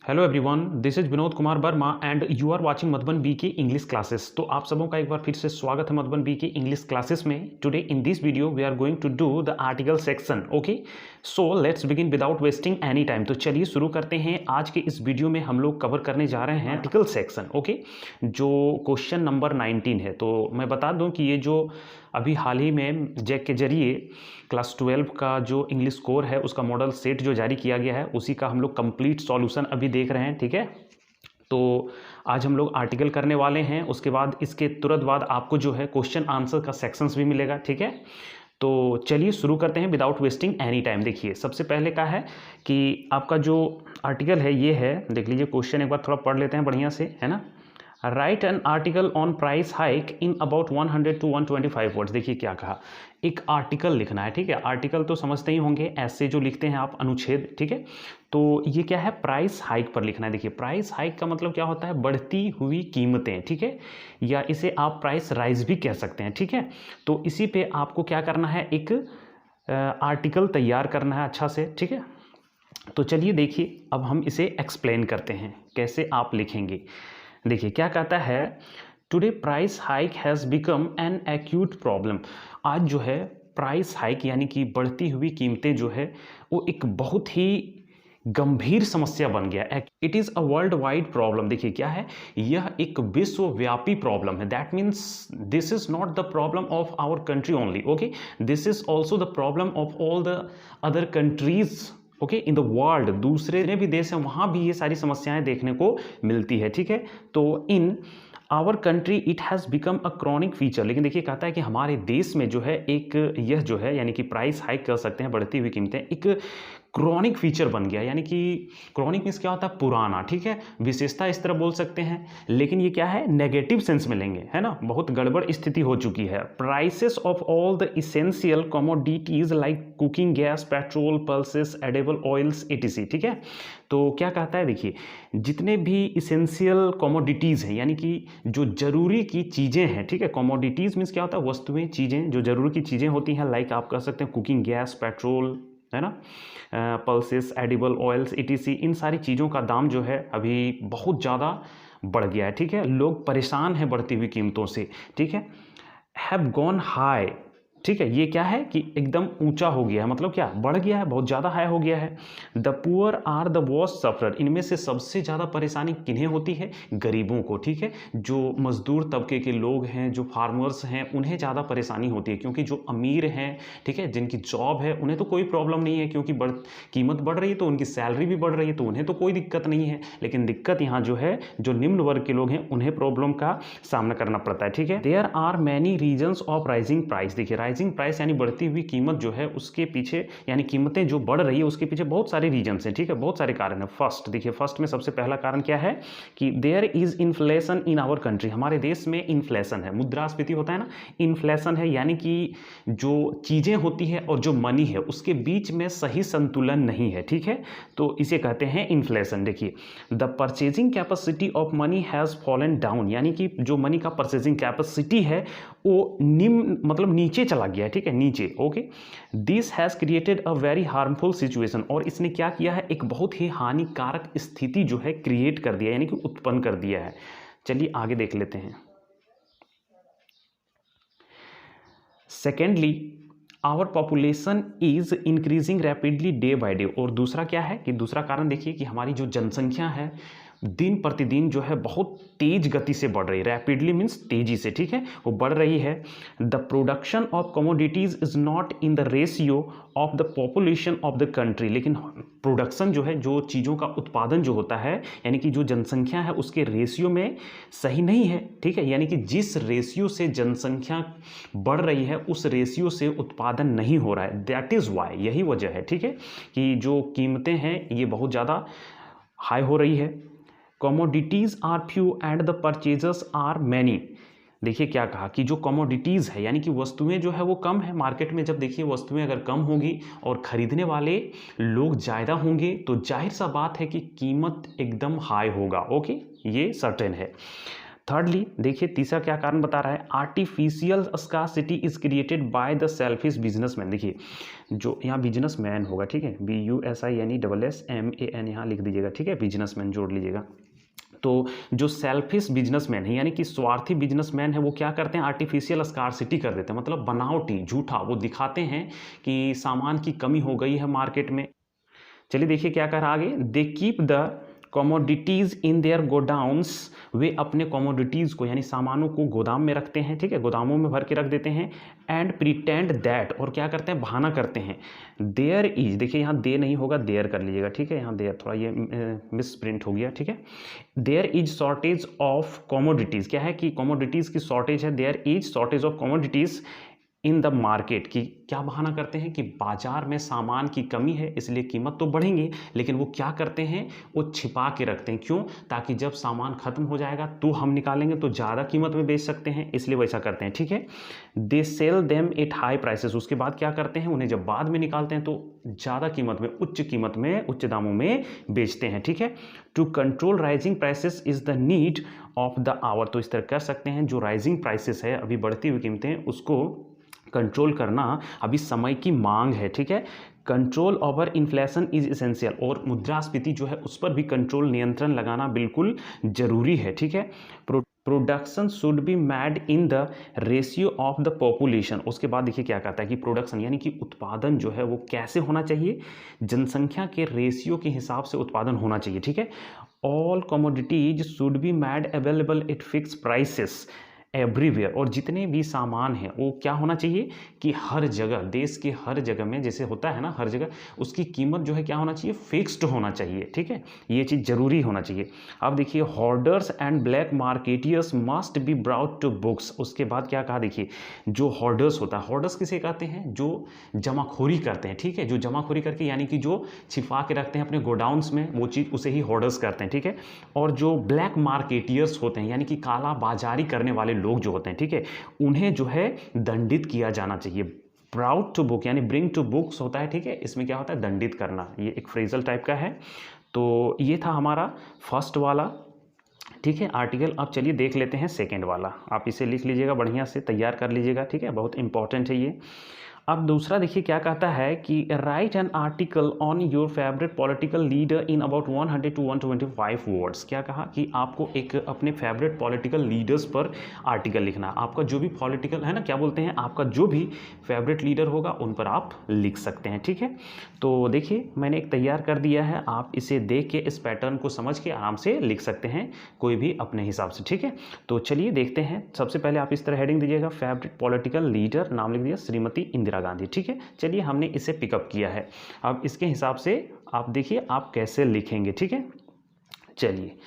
Hello everyone, this is Vinod Kumar Verma and you are watching Madhuban B की English classes. तो आप सबों का एक बार फिर से स्वागत है मधुबन बी की इंग्लिश क्लासेस में। Today in this video we are going to do the article section. Okay, so let's begin without wasting any time. तो चलिए शुरू करते हैं। आज के इस वीडियो में हम लोग कवर करने जा रहे हैं आर्टिकल सेक्शन। ओके, जो क्वेश्चन नंबर 19 है। तो मैं बता दूं कि ये जो अभी हाल ही में जैक के जरिए क्लास 12 का जो इंग्लिश स्कोर है उसका मॉडल सेट जो जारी किया गया है उसी का हम लोग कंप्लीट सॉल्यूशन अभी देख रहे हैं। ठीक है, तो आज हम लोग आर्टिकल करने वाले हैं। उसके बाद इसके तुरंत बाद आपको जो है क्वेश्चन आंसर का सेक्शंस भी मिलेगा। ठीक है, तो चलिए शुरू करते हैं विदाउट वेस्टिंग एनी टाइम। देखिए, सबसे पहले का है कि आपका जो आर्टिकल है ये है, देख लीजिए क्वेश्चन एक बार थोड़ा पढ़ लेते हैं बढ़िया से, है ना। Right an article on price hike in about 100 to 125 words. देखिए क्या कहा, एक आर्टिकल लिखना है। ठीक है, आर्टिकल तो समझते ही होंगे, ऐसे जो लिखते हैं आप अनुच्छेद। ठीक है, तो ये क्या है, प्राइस हाइक पर लिखना है। देखिए, प्राइस हाइक का मतलब क्या होता है, बढ़ती हुई कीमतें। ठीक है, या इसे आप प्राइस राइज भी कह सकते हैं। ठीक है, तो इसी पे आपको क्या करना है, एक आर्टिकल तैयार करना है अच्छा से। ठीक है, तो चलिए देखिए अब हम इसे एक्सप्लेन करते हैं कैसे आप लिखेंगे। देखिए क्या कहता है, today price hike has become an acute problem. आज जो है प्राइस हाइक यानी कि बढ़ती हुई कीमतें जो है वो एक बहुत ही गंभीर समस्या बन गया। It is a world wide problem. देखिए क्या है, यह एक विश्वव्यापी प्रॉब्लम है। That means this is not the problem of our country only. Okay, this is also the problem of all the other countries okay in the world. दूसरे भी देश हैं वहाँ भी ये सारी समस्याएं देखने को मिलती है। ठीक है, तो in our country it has become a chronic feature. लेकिन देखिए कहता है कि हमारे देश में जो है एक यह जो है यानी कि प्राइस हाइक कर सकते हैं, बढ़ती हुई कीमतें एक क्रॉनिक फीचर बन गया। यानी कि क्रॉनिक मीन्स क्या होता है, पुराना। ठीक है, विशेषता इस तरह बोल सकते हैं, लेकिन ये क्या है, नेगेटिव सेंस में लेंगे, है ना। बहुत गड़बड़ स्थिति हो चुकी है। Prices of all the essential commodities like cooking gas, petrol, pulses, edible oils etc. ठीक है, तो क्या कहता है, देखिए जितने भी इसेंशियल कमोडिटीज़ हैं यानी कि जो जरूरी की चीज़ें हैं। ठीक है, कमोडिटीज़ मीन्स क्या होता है, वस्तुएं, चीज़ें जो जरूरी की चीज़ें होती हैं। लाइक आप कह सकते हैं कुकिंग गैस, पेट्रोल, है ना, पल्सेस, एडिबल ऑयल्स ईटीसी। इन सारी चीज़ों का दाम जो है अभी बहुत ज़्यादा बढ़ गया है। ठीक है, लोग परेशान हैं बढ़ती हुई कीमतों से। ठीक है, हैव गॉन हाई। ठीक है, ये क्या है कि एकदम ऊंचा हो गया है, मतलब क्या, बढ़ गया है, बहुत ज़्यादा हाई हो गया है। The poor are the worst sufferer. इनमें से सबसे ज़्यादा परेशानी किन्हें होती है, गरीबों को। ठीक है, जो मजदूर तबके के लोग हैं, जो फार्मर्स हैं, उन्हें ज़्यादा परेशानी होती है। क्योंकि जो अमीर हैं, ठीक है, जिनकी जॉब है, उन्हें तो कोई प्रॉब्लम नहीं है, क्योंकि कीमत बढ़ रही है तो उनकी सैलरी भी बढ़ रही है, तो उन्हें तो कोई दिक्कत नहीं है। लेकिन दिक्कत यहाँ जो है, जो निम्न वर्ग के लोग हैं उन्हें प्रॉब्लम का सामना करना पड़ता है। ठीक है, there are many reasons of rising price. देखिए राइजिंग प्राइस यानी बढ़ती हुई कीमत जो है उसके पीछे, यानी कीमतें जो बढ़ रही है उसके पीछे बहुत सारे रीजन्स हैं। ठीक है, बहुत सारे कारण है। फर्स्ट देखिए, फर्स्ट में सबसे पहला कारण क्या है कि there is inflation in our country. हमारे देश में इन्फ्लेशन है, मुद्रास्फीति होता है ना, इन्फ्लेशन है। यानी कि जो चीज़ें होती है और जो मनी है उसके बीच में सही संतुलन नहीं है। ठीक है, तो इसे कहते हैं इन्फ्लेशन। देखिए, the purchasing capacity of money has fallen down. यानी कि जो मनी का परचेजिंग कैपेसिटी है वो निम्न, मतलब नीचे चला गया है। ठीक है, नीचे। Okay, this has created a very harmful situation. और इसने क्या किया है, एक बहुत ही हानिकारक स्थिति जो है क्रिएट कर दिया, यानी कि उत्पन्न कर दिया है। चलिए आगे देख लेते हैं। Secondly, our population is increasing rapidly day by day. और दूसरा क्या है कि दूसरा कारण देखिए कि हमारी जो जनसंख्या है दिन प्रतिदिन जो है बहुत तेज गति से बढ़ रही है। रैपिडली मीन्स तेजी से। ठीक है, वो बढ़ रही है। The production of commodities is not in the ratio of the population of the country. लेकिन प्रोडक्शन जो है, जो चीज़ों का उत्पादन जो होता है, यानी कि जो जनसंख्या है उसके रेशियो में सही नहीं है। ठीक है, यानी कि जिस रेशियो से जनसंख्या बढ़ रही है उस रेशियो से उत्पादन नहीं हो रहा है। दैट इज़ वाई, यही वजह है। ठीक है, कि जो कीमतें हैं ये बहुत ज़्यादा हाई हो रही है। Commodities are few and the purchasers are many. देखिए क्या कहा कि जो कमोडिटीज़ है यानी कि वस्तुएं जो है वो कम है मार्केट में। जब देखिए वस्तुएं अगर कम होंगी और ख़रीदने वाले लोग ज़्यादा होंगे तो जाहिर सा बात है कि कीमत एकदम हाई होगा। ओके, ये सर्टेन है। थर्डली देखिए तीसरा क्या कारण बता रहा है, artificial scarcity is created by the selfish businessman. देखिए जो यहाँ बिजनेसमैन होगा, ठीक है, BUSINESSMAN यहाँ लिख दीजिएगा, ठीक है, बिजनेसमैन जोड़ लीजिएगा। तो जो सेल्फिश बिजनेसमैन है यानी कि स्वार्थी बिजनेसमैन है वो क्या करते हैं, आर्टिफिशियल स्कार्सिटी कर देते हैं, मतलब बनावटी झूठा वो दिखाते हैं कि सामान की कमी हो गई है मार्केट में। चलिए देखिए क्या कह रहा आगे, they keep the commodities in their godowns, वे अपने कमोडिटीज़ को यानी सामानों को गोदाम में रखते हैं, ठीक है, गोदामों में भर के रख देते हैं। एंड प्रिटेंड दैट, और क्या करते हैं, बहाना करते हैं, देयर इज, देखिए यहाँ दे नहीं होगा देयर कर लीजिएगा, ठीक है, यहाँ देयर थोड़ा ये मिस प्रिंट हो गया, ठीक है। There is shortage of commodities, क्या है कि कमोडिटीज़ की शॉर्टेज है, there is shortage of commodities in the market, की क्या बहाना करते हैं कि बाजार में सामान की कमी है इसलिए कीमत तो बढ़ेंगी, लेकिन वो क्या करते हैं, वो छिपा के रखते हैं, क्यों, ताकि जब सामान खत्म हो जाएगा तो हम निकालेंगे तो ज़्यादा कीमत में बेच सकते हैं, इसलिए वैसा करते हैं, ठीक है। They sell them at high prices, उसके बाद क्या करते हैं, उन्हें जब बाद में निकालते हैं तो ज़्यादा कीमत में, उच्च दामों में बेचते हैं, ठीक है। To control rising prices is the need of the hour, तो इस तरह कर सकते हैं, जो राइजिंग प्राइसेस है अभी बढ़ती हुई कीमतें उसको कंट्रोल करना अभी समय की मांग है, ठीक है। Control over inflation is essential, और मुद्रास्फीति जो है उस पर भी कंट्रोल नियंत्रण लगाना बिल्कुल जरूरी है, ठीक है। Production should be made in the ratio of the population, उसके बाद देखिए क्या कहता है कि प्रोडक्शन यानी कि उत्पादन जो है वो कैसे होना चाहिए, जनसंख्या के रेशियो के हिसाब से उत्पादन होना चाहिए, ठीक है। All commodities should be made available at fix prices everywhere, और जितने भी सामान हैं वो क्या होना चाहिए कि हर जगह, देश के हर जगह में जैसे होता है ना, हर जगह उसकी कीमत जो है क्या होना चाहिए, फिक्स्ड होना चाहिए, ठीक है, ये चीज़ जरूरी होना चाहिए। अब देखिए hoarders and black marketeers must be brought to books, उसके बाद क्या कहा, देखिए जो होर्डर्स होता है, होर्डर्स किसे कहते हैं, जो जमाखोरी करते हैं, ठीक है, जो जमाखोरी करके यानी कि जो छिपा के रखते हैं अपने गोडाउन्स में, वो चीज़ उसे ही होर्डर्स करते हैं, ठीक है। और जो ब्लैक मार्केटियर्स होते हैं यानी कि काला बाजारी करने वाले लोग जो होते हैं, ठीक है, उन्हें जो है दंडित किया जाना चाहिए। प्राउड टू बुक यानी ब्रिंग टू बुक्स होता है, ठीक है, इसमें क्या होता है, दंडित करना, ये एक फ्रेजल टाइप का है। तो ये था हमारा फर्स्ट वाला, ठीक है, आर्टिकल। अब चलिए देख लेते हैं सेकेंड वाला, आप इसे लिख लीजिएगा, बढ़िया से तैयार कर लीजिएगा, ठीक है, बहुत इंपॉर्टेंट है ये। अब दूसरा देखिए क्या कहता है कि right an article on your favourite political leader in about 100 to 125 words, क्या कहा कि आपको एक अपने फेवरेट पॉलिटिकल लीडर्स पर आर्टिकल लिखना, आपका जो भी पॉलिटिकल है ना, क्या बोलते हैं, आपका जो भी फेवरेट लीडर होगा उन पर आप लिख सकते हैं, ठीक है। तो देखिए मैंने एक तैयार कर दिया है, आप इसे देख के इस पैटर्न को समझ के आराम से लिख सकते हैं कोई भी अपने हिसाब से, ठीक है। तो चलिए देखते हैं, सबसे पहले आप इस तरह हेडिंग दीजिएगा, फेवरेट पॉलिटिकल लीडर, नाम लिख दिया श्रीमती इंदिरा गांधी, ठीक है। चलिए हमने इसे पिकअप किया है, अब इसके हिसाब से आप देखिए आप कैसे लिखेंगे, ठीक है। चलिए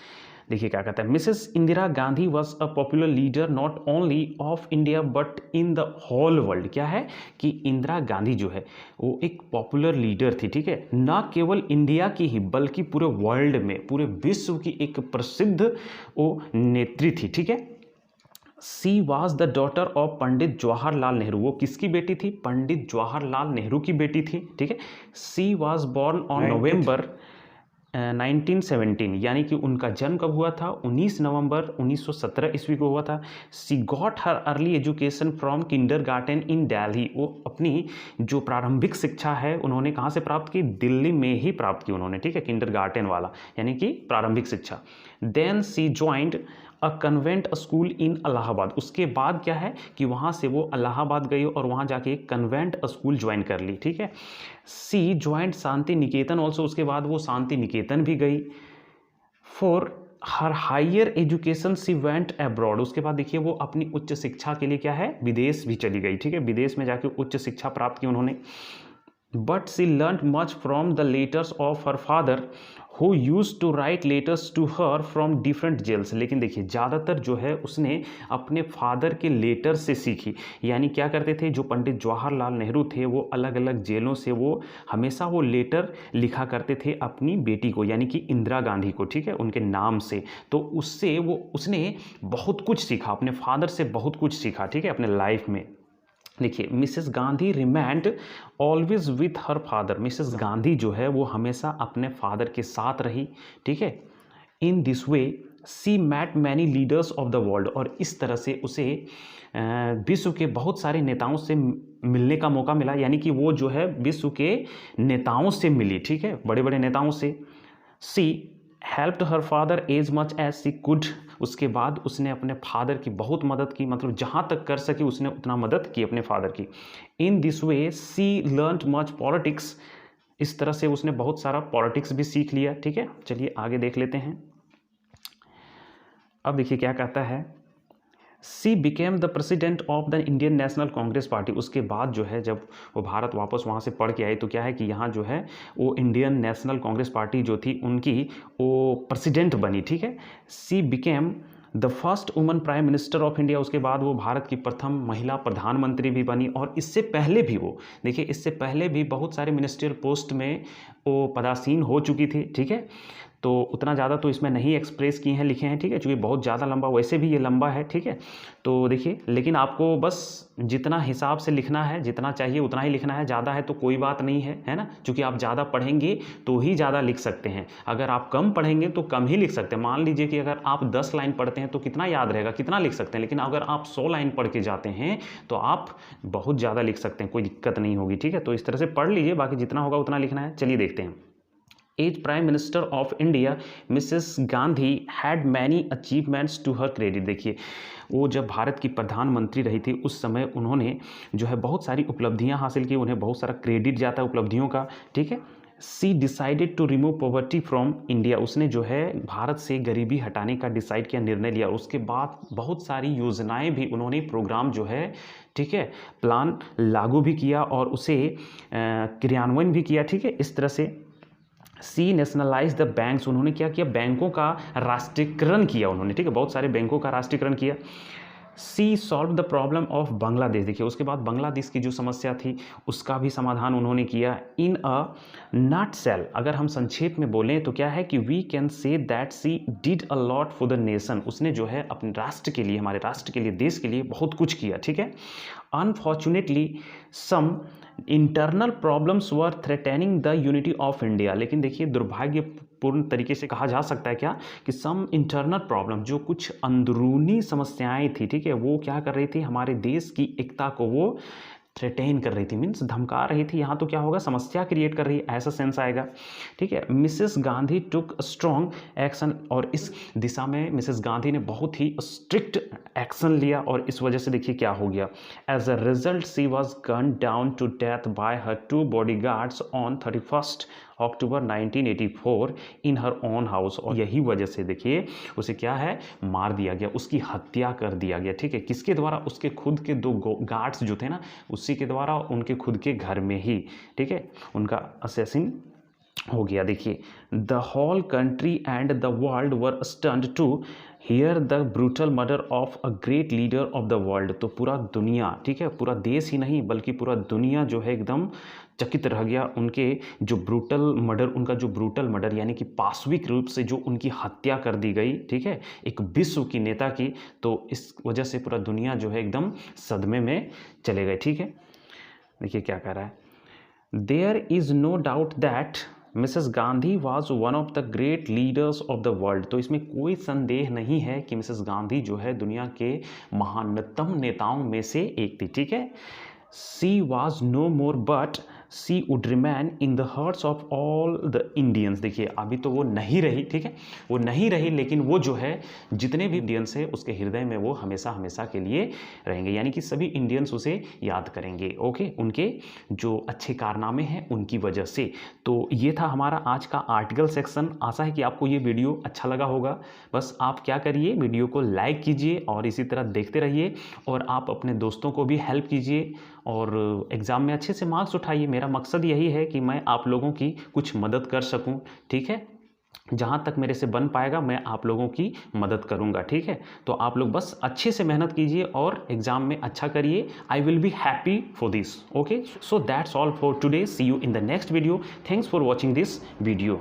देखिए क्या कहता है, Mrs Indira Gandhi was a popular leader not only of India but in the whole world, क्या है कि इंदिरा गांधी जो है वो एक पॉपुलर लीडर थी, ठीक है, ना केवल इंडिया की ही बल्कि पूरे वर्ल्ड में, पूरे विश्व की एक प्रसिद्ध वो नेत्री थी, ठीक है। She was the daughter of Pandit Jawaharlal Nehru, वो किसकी बेटी थी, पंडित जवाहरलाल नेहरू की बेटी थी, ठीक है। She was born on November 1917, यानी कि उनका जन्म कब हुआ था, 19 नवंबर 1917 ईस्वी को हुआ था। She got her early education from kindergarten in Delhi, वो अपनी जो प्रारंभिक शिक्षा है उन्होंने कहाँ से प्राप्त की, दिल्ली में ही प्राप्त की उन्होंने, ठीक है, किंडरगार्टन वाला यानी कि प्रारंभिक शिक्षा। Then she joined a convent school in Allahabad, उसके बाद क्या है कि वहाँ से वो इलाहाबाद गई और वहाँ जाके एक कन्वेंट स्कूल ज्वाइन कर ली, ठीक है। सी ज्वाइंट शांति निकेतन ऑल्सो, उसके बाद वो शांति निकेतन भी गई। For her higher education she went abroad, उसके बाद देखिए वो अपनी उच्च शिक्षा के लिए क्या है, विदेश भी चली गई, ठीक है, विदेश में जाके उच्च शिक्षा प्राप्त की उन्होंने। But she learn much from the letters of her father who use to write letters to her from different jails, लेकिन देखिए ज़्यादातर जो है उसने अपने फादर के लेटर से सीखी, यानी क्या करते थे जो पंडित जवाहरलाल नेहरू थे वो अलग अलग जेलों से वो हमेशा वो लेटर लिखा करते थे अपनी बेटी को यानी कि इंदिरा गांधी को, ठीक है, उनके नाम से। तो उससे वो उसने बहुत कुछ सीखा, अपने फादर से बहुत कुछ सीखा, ठीक है, अपने लाइफ में। देखिए Mrs Gandhi remained always with her father, Mrs Gandhi जो है वो हमेशा अपने फादर के साथ रही, ठीक है। In this way she met many leaders of the world, और इस तरह से उसे विश्व के बहुत सारे नेताओं से मिलने का मौका मिला, यानी कि वो जो है विश्व के नेताओं से मिली, ठीक है, बड़े बड़े नेताओं से। She helped her father as much as she could, उसके बाद उसने अपने फादर की बहुत मदद की, मतलब जहाँ तक कर सकी उसने उतना मदद की अपने फादर की। In this way she learned much politics, इस तरह से उसने बहुत सारा पॉलिटिक्स भी सीख लिया, ठीक है। चलिए आगे देख लेते हैं। अब देखिए क्या कहता है, सी became the president of the Indian national Congress party. उसके बाद जो है जब वो भारत वापस वहाँ से पढ़ के आई तो क्या है कि यहाँ जो है वो इंडियन नेशनल कांग्रेस पार्टी जो थी उनकी वो प्रेसिडेंट बनी, ठीक है। सी became the first woman prime minister of India, उसके बाद वो भारत की प्रथम महिला प्रधानमंत्री भी बनी। और इससे पहले भी वो देखिए, इससे पहले भी बहुत सारे मिनिस्ट्रियल पोस्ट में वो पदासीन हो चुकी थी, ठीक है। तो उतना ज़्यादा तो इसमें नहीं एक्सप्रेस किए हैं, लिखे हैं, ठीक है, क्योंकि बहुत ज़्यादा लंबा, वैसे भी ये लंबा है, ठीक है। तो देखिए, लेकिन आपको बस जितना हिसाब से लिखना है, जितना चाहिए उतना ही लिखना है, ज़्यादा है तो कोई बात नहीं है ना, क्योंकि आप ज़्यादा पढ़ेंगे तो ही ज़्यादा लिख सकते हैं, अगर आप कम पढ़ेंगे तो कम ही लिख सकते हैं। मान लीजिए कि अगर आप 10 लाइन पढ़ते हैं तो कितना याद रहेगा, कितना लिख सकते हैं, लेकिन अगर आप 100 लाइन पढ़ के जाते हैं तो आप बहुत ज़्यादा लिख सकते हैं, कोई दिक्कत नहीं होगी, ठीक है। तो इस तरह से पढ़ लीजिए, बाकी जितना होगा उतना लिखना है। चलिए देखते हैं। As prime minister of India Mrs Gandhi had many achievements to her credit. देखिए, वो जब भारत की प्रधानमंत्री रही थी उस समय उन्होंने जो है बहुत सारी उपलब्धियां हासिल की, उन्हें बहुत सारा क्रेडिट जाता है उपलब्धियों का, ठीक है। She decided to remove poverty from India, उसने जो है भारत से गरीबी हटाने का डिसाइड किया, निर्णय लिया। उसके बाद बहुत सारी योजनाएं भी उन्होंने, प्रोग्राम जो है, ठीक है, प्लान लागू भी किया और उसे क्रियान्वयन भी किया, ठीक है। इस तरह से सी नेशनलाइज द बैंक्स, उन्होंने क्या किया, बैंकों का राष्ट्रीयकरण किया उन्होंने, ठीक है, बहुत सारे बैंकों का राष्ट्रीयकरण किया। She solve the problem of Bangladesh, देखिए उसके बाद बांग्लादेश की जो समस्या थी उसका भी समाधान उन्होंने किया। इन अ नट सेल, अगर हम संक्षेप में बोलें तो क्या है कि we can say that she did a lot for the nation, उसने जो है अपने राष्ट्र के लिए, हमारे राष्ट्र के लिए, देश के लिए बहुत कुछ किया, ठीक है। Unfortunately some internal problems were threatening the unity of India, लेकिन देखिए दुर्भाग्यपूर्ण तरीके से कहा जा सकता है क्या कि सम इंटरनल प्रॉब्लम, जो कुछ अंदरूनी समस्याएं थी, ठीक है, वो क्या कर रही थी, हमारे देश की एकता को वो थ्रेटेन कर रही थी, मीन्स धमका रही थी। यहाँ तो क्या होगा, समस्या क्रिएट कर रही है, ऐसा सेंस आएगा, ठीक है। मिसेस गांधी टुक स्ट्रॉन्ग एक्शन, और इस दिशा में मिसेस गांधी ने बहुत ही स्ट्रिक्ट एक्शन लिया और इस वजह से देखिए क्या हो गया। As a result she was gun down to death by her 2 bodyguards on 31 October 1984 in her own house, और यही वजह से देखिए उसे क्या है, मार दिया गया, उसकी हत्या कर दिया गया, ठीक है। किसके द्वारा, उसके खुद के 2 गार्ड्स जो थे ना, उसी के द्वारा, उनके खुद के घर में ही, ठीक है, उनका असैसिन हो गया। देखिए, the whole country and the world were stunned to hear the brutal murder of a great leader of the world, तो पूरा दुनिया, ठीक है, पूरा देश ही नहीं बल्कि पूरा दुनिया जो है एकदम चकित रह गया उनके जो ब्रूटल मर्डर, उनका जो ब्रूटल मर्डर यानी कि पाशविक रूप से जो उनकी हत्या कर दी गई, ठीक है, एक विश्व की नेता की, तो इस वजह से पूरा दुनिया जो है एकदम सदमे में चले गए, ठीक है। देखिए क्या कह रहा है, there is no doubt that Mrs Gandhi was one of the great leaders of the world, तो इसमें कोई संदेह नहीं है कि मिसेस गांधी जो है दुनिया के महानतम नेताओं में से एक थी, ठीक है। She was no more but she would remain in the hearts of all the Indians, देखिए अभी तो वो नहीं रही, ठीक है, वो नहीं रही, लेकिन वो जो है जितने भी इंडियंस है उसके हृदय में वो हमेशा हमेशा के लिए रहेंगे, यानी कि सभी इंडियंस उसे याद करेंगे, ओके, उनके जो अच्छे कारनामे हैं उनकी वजह से। तो ये था हमारा आज का आर्टिकल सेक्शन। आशा है कि आपको ये वीडियो अच्छा लगा होगा। बस आप क्या करिए, वीडियो को लाइक कीजिए और इसी तरह देखते रहिए, और आप अपने दोस्तों को भी हेल्प कीजिए और एग्ज़ाम में अच्छे से मार्क्स उठाइए। मेरा मकसद यही है कि मैं आप लोगों की कुछ मदद कर सकूं, ठीक है। जहाँ तक मेरे से बन पाएगा मैं आप लोगों की मदद करूँगा, ठीक है। तो आप लोग बस अच्छे से मेहनत कीजिए और एग्ज़ाम में अच्छा करिए। I will be happy for this, okay. So that's all for today, see you in the next video. Thanks for watching this video.